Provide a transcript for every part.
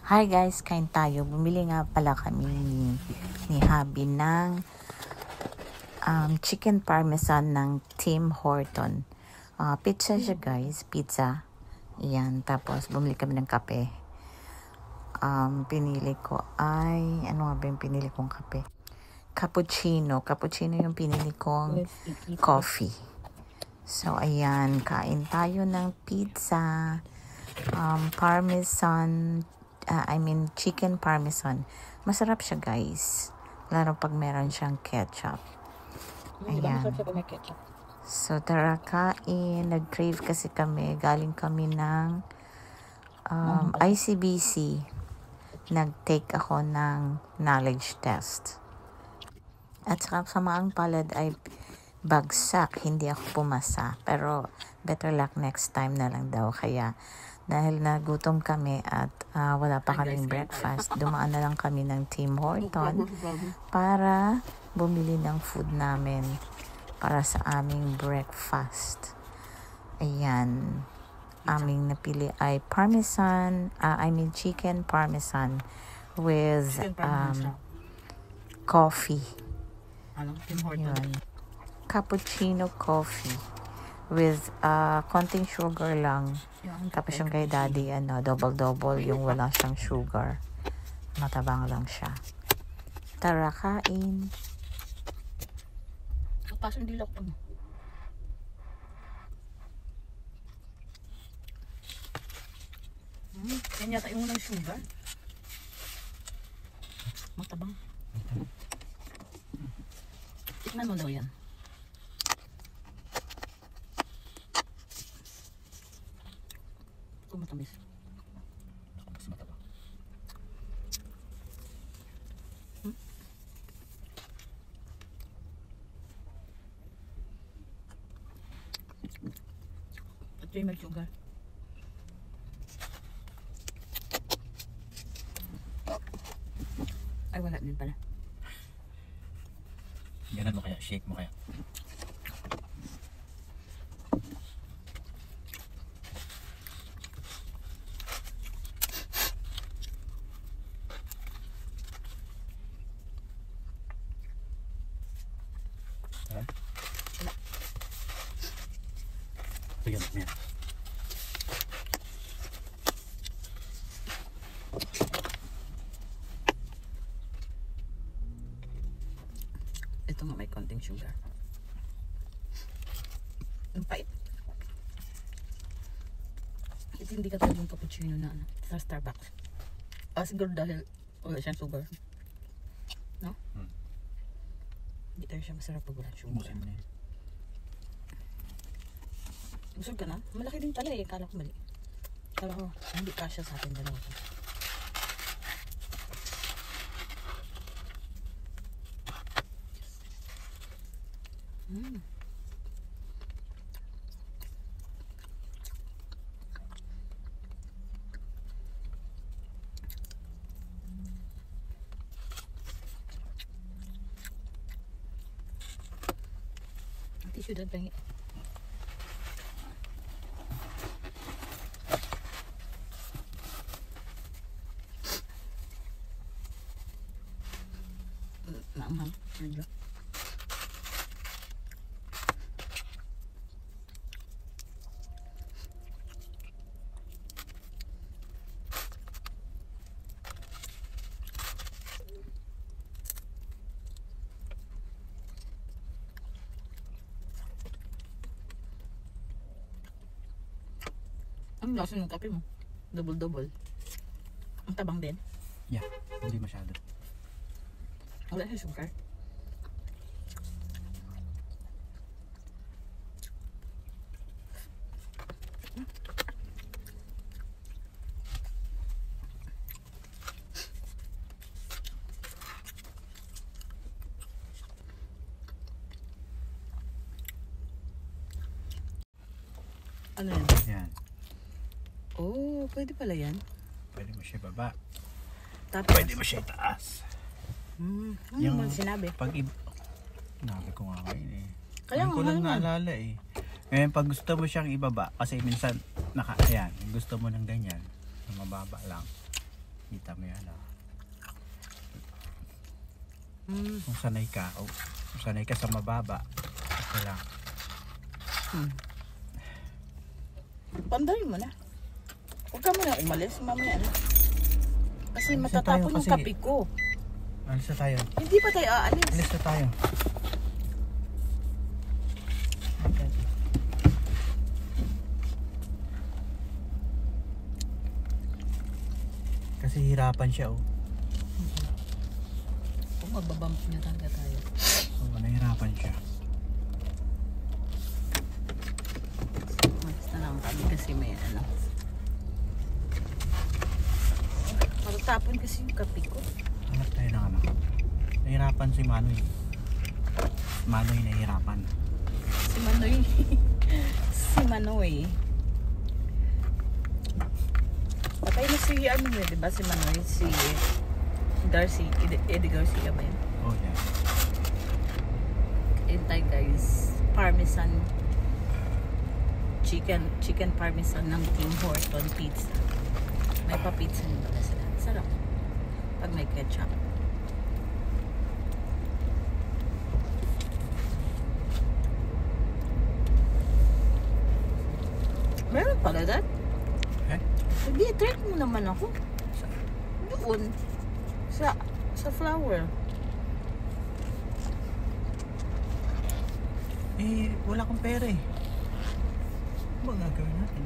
Hi guys, kain tayo. Bumili nga pala kami ni Habi ng chicken parmesan ng Tim Horton. Pizza siya guys, pizza. Ayan, tapos bumili kami ng kape. Pinili ko ay, ano nga ba yung pinili kong kape? Cappuccino. Cappuccino yung pinili kong coffee. So, ayan, kain tayo ng pizza. Parmesan, chicken parmesan. Masarap siya guys. Lalo pag meron siyang ketchup. Ayan. So, tara kain. Nag-crave kasi kami. Galing kami ng ICBC. Nag-take ako ng knowledge test. At sa samaang palad ay bagsak. Hindi ako pumasa. Pero better luck next time na lang daw. Kaya dahil nagutom kami at wala pa kaming breakfast, dumaan na lang kami ng Tim Horton para bumili ng food namin para sa aming breakfast. Ayan. Aming napili ay chicken parmesan with coffee. Yun. Cappuccino coffee with konting sugar lang. Tapos yung kay daddy, double-double yung wala siyang sugar. Matabang lang siya. Tara, kain. Paso yung dilok mo. Yan yata yung walang sugar. Matabang. Tikman mo daw yan. Matamis. Mas matabang. At yung may sugar. Ay, wala din pala. Ganun mo kaya, shake mo kaya. Ayan, ayan. Ito nga may konting sugar. Ang pait. Ito hindi ka talagang cappuccino na sa Starbucks. Siguro dahil wala siyang sugar. No? Hindi tayo siya masarap pag wala sugar. Busin mo na yun. Busog ka na? Malaki din pala eh. Kala ko mali. Kala ko hindi kasya sa atin dalawa. Tissue dan pengen. Mahal. Medyo. Ang lasa ng kape mo. Double-double. Ang tabang din. Yeah, hindi masyado. Wala siya sugar. Ano yan? Yan. Oh, pwede pala yan. Pwede mo siya baba. Tapos, Pwede mo siya itaas. ano Yung naman sinabi? Sinabi ko nga ngayon eh. Kaya Hindi ko nga lang naman. naalala eh. Ngayon pag gusto mo siyang ibaba, kasi minsan, ayan, gusto mo ng ganyan, na mababa lang. Kita mo yan, oh. Hmm. Kung sanay ka, kung sanay ka sa mababa, ito lang. Pandayin mo na. Huwag ka muna umalis, mamaya na. Kasi Alis na matatapon tayo yung kasi. kape ko. Alis na tayo. Hindi pa tayo aalis. Alis na tayo. Kasi hirapan siya, oh. Kung magbabump niya talaga tayo. Oo, nahirapan siya. Malis na lang kami kasi may ano. Matatapon kasi yung kape ko. Hanap tayo ng ano. Nahirapan si Manoy. Manoy nahirapan. Si Manoy. Si Manoy. Patay na si ano yun, diba? Si Manoy, si Garcia, Eddie Garcia ba yun? Oh, yeah. Hintay guys, parmesan chicken parmesan ng Tim Horton pizza. May pa-pizza din pala sila. Sarap. Pag may ketchup. Meron pala that? Eh? Hindi, treat mo naman ako. Sa- Doon. Sa flower. Eh, wala akong pera eh. Ano ba gagawin natin?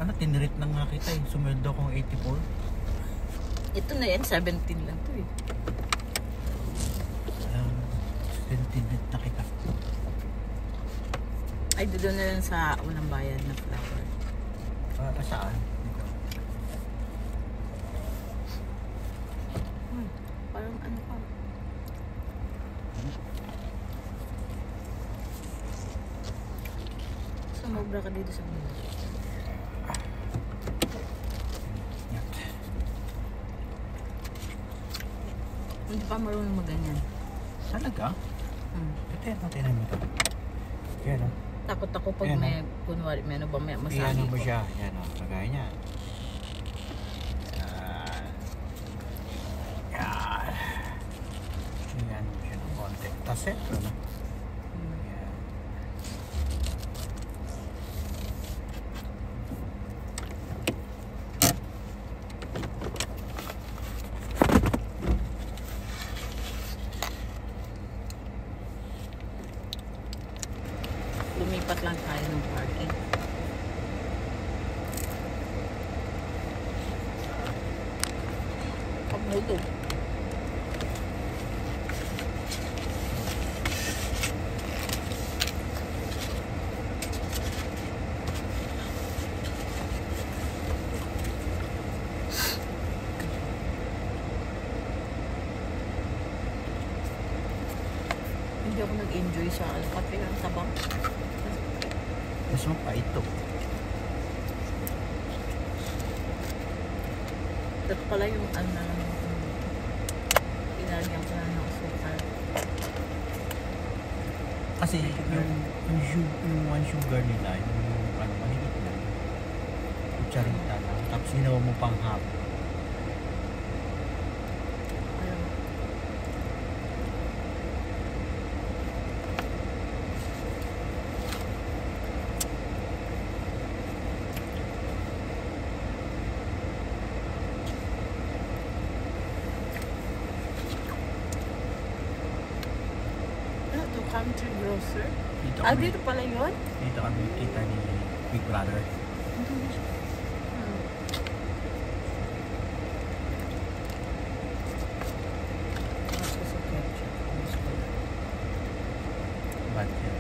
Ano, tinirit lang nga kita eh. Sumweldo akong 84. Ito na yan, 17 lang to eh. Tinirit na kita. Ay, doon na lang sa walang bayad na flower. Saan? Dito. Parang ano pa. Sumobra ka dito sa mga. Yan. Hindi pa marunong maganyan. Talaga? Hmm. Ito yan, natin mo ito. Yan o. Takot ako pag Ayan, may, kunwari, may ano ba, may masahe Iyan mo ko. siya. Yan o, kagaya niya. Yan. Iyan mo siya ng konti. Tapos ito na. Hmm. Yan. Lumipat lang tayo ng parking. Pamudo. Hindi ako nag-enjoy sa kape ng tabang. Mas mapait to. Ito pala yung ano na lang pinalagyan ko na ng asukal. Kasi yung one sugar nila, yung ano, maliit lang. Kutsarita lang. Tapos ginawa mo pang half. Alam mo. Ano to? Country grocer? Dito Ah, kami, dito pala yun? dito kami kita ni Big Brother. Hmm. Mas gusto ko ketchup. Mas gusto ko. Bad yan.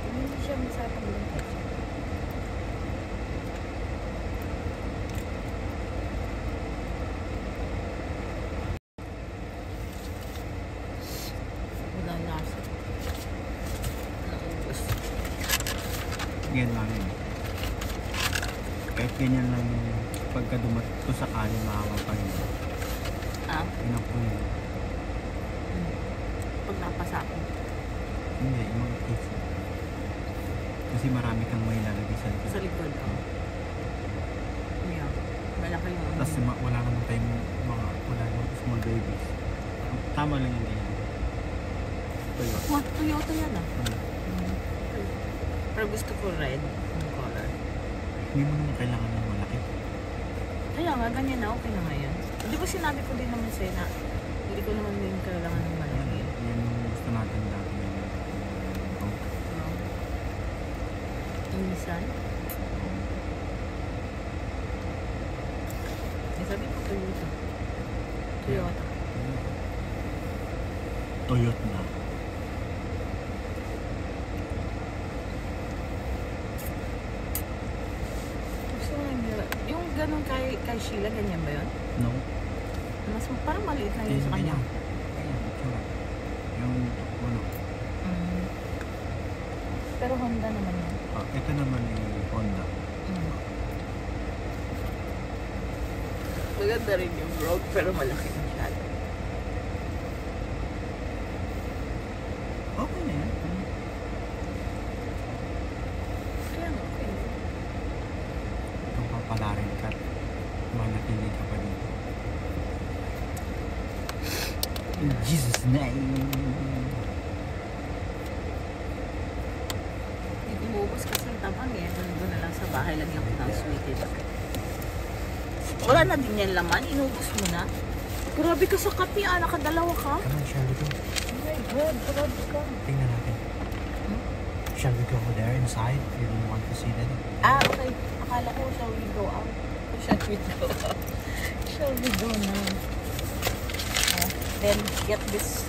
Hindi siya masarap ang walang ketchup. Walang lasa. Naubos. Yan lang yun. Kahit ganyan lang yung pagka kung sakali maawa pa rin. Ah, Yun po yun. pag napasa ko. Hindi, yung mga kids. Kasi marami kang may lalagay sa likod. Sa likod, oh. Yeah. Malaki saka yung Tapos wala naman tayong wala naman small babies. Tama lang yung ganyan. Toyota. What? Toyota yan ah. Hmm. Pero gusto ko red yung color. Hindi mo naman kailangan ng malaki. Kaya nga, ganyan na, okay na ngayon. Di ba sinabi ko din naman sa'yo na hindi ko naman din kailangan ng malaki. Yan yung gusto natin dati. Nissan? Sabi ko Toyota. Toyota. Toyota na. Gusto mo yung ganun kay Sheila, ganyan ba yun? No. Mas parang maliit na yun sa kanya. Ayan, tsura. Yung ulo. Pero Honda naman yan. Ito naman yung Honda. Maganda rin yung Rogue pero malaki masyado. Okay na yan. Kaya nga, okay. Itong papalarin ka. Manatili ka pa dito. In Jesus' name. Umubos kasi yung tamang eh. Doon na lang sa bahay, lagyan ko ng sweetie ba? Wala na din yan laman, inubos mo na. Grabe ka sa kape, nakadalawa ka. Come on, shall we go? Oh my God, grabe ka. Tingnan natin. Shall we go there inside? You don't want to see that? Okay. Akala ko, shall we go out? Shall we go out? Shall we go now? Then get this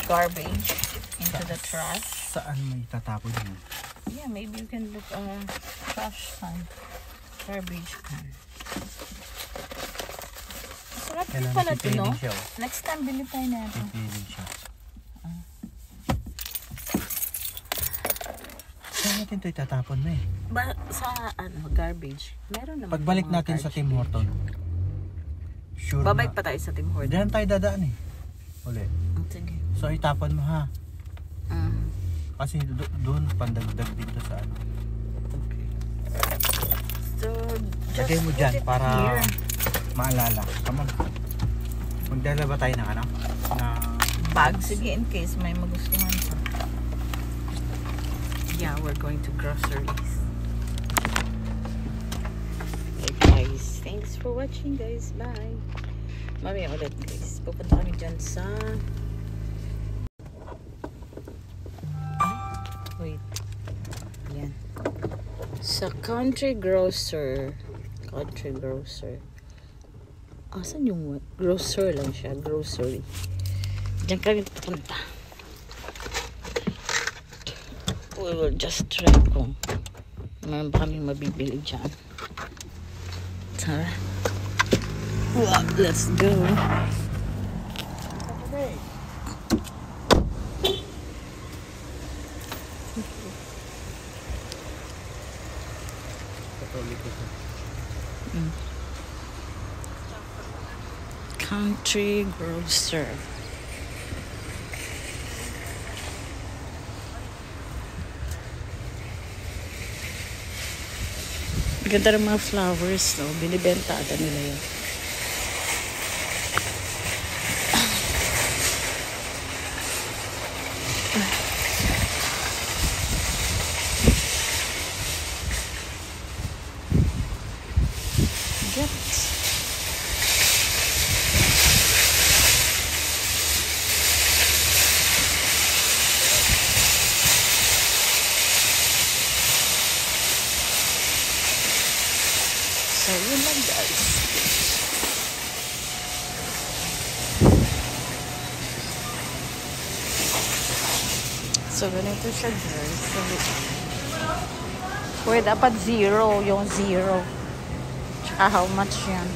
garbage into the trash. Saan mo itatapon yun? Yeah, maybe you can look trash can. Garbage can. Sarap din Kailangan pala ito, no? pipiling siya. Next time, bili tayo natin. Pipiling siya. Saan natin ito itatapon na eh? Sa garbage, meron naman. Pagbalik mga natin sa garbage. Tim Horton. Sure Babalik na. pa tayo sa Tim Hortons. Diyan tayo dadaan eh. Uli. Sige. So itapon mo ha. Kasi doon pandagdag dito sa ano. Okay. So, just Lagay mo put dyan it para here. maalala. Come on. Magdala ba tayo ng ano? Na Bag. Sige, in case may magustuhan pa. Yeah, we're going to groceries. Okay guys, thanks for watching guys. Bye. Mamaya ulit guys. Pupunta kami dyan sa... Wait. Yan. Sa Country Grocer. Country Grocer. Asan yung what? Grocer lang siya. Grocery. Diyan kami pupunta. We will just try kung meron ba kami mabibili dyan. Tara. Well, let's go. Country Grocer. Ganda rin mga flowers, no? Binibenta ata nila yun. So, yun lang guys. So, ganito siya guys. Wait, dapat zero. Yung zero. Tsaka how much yan?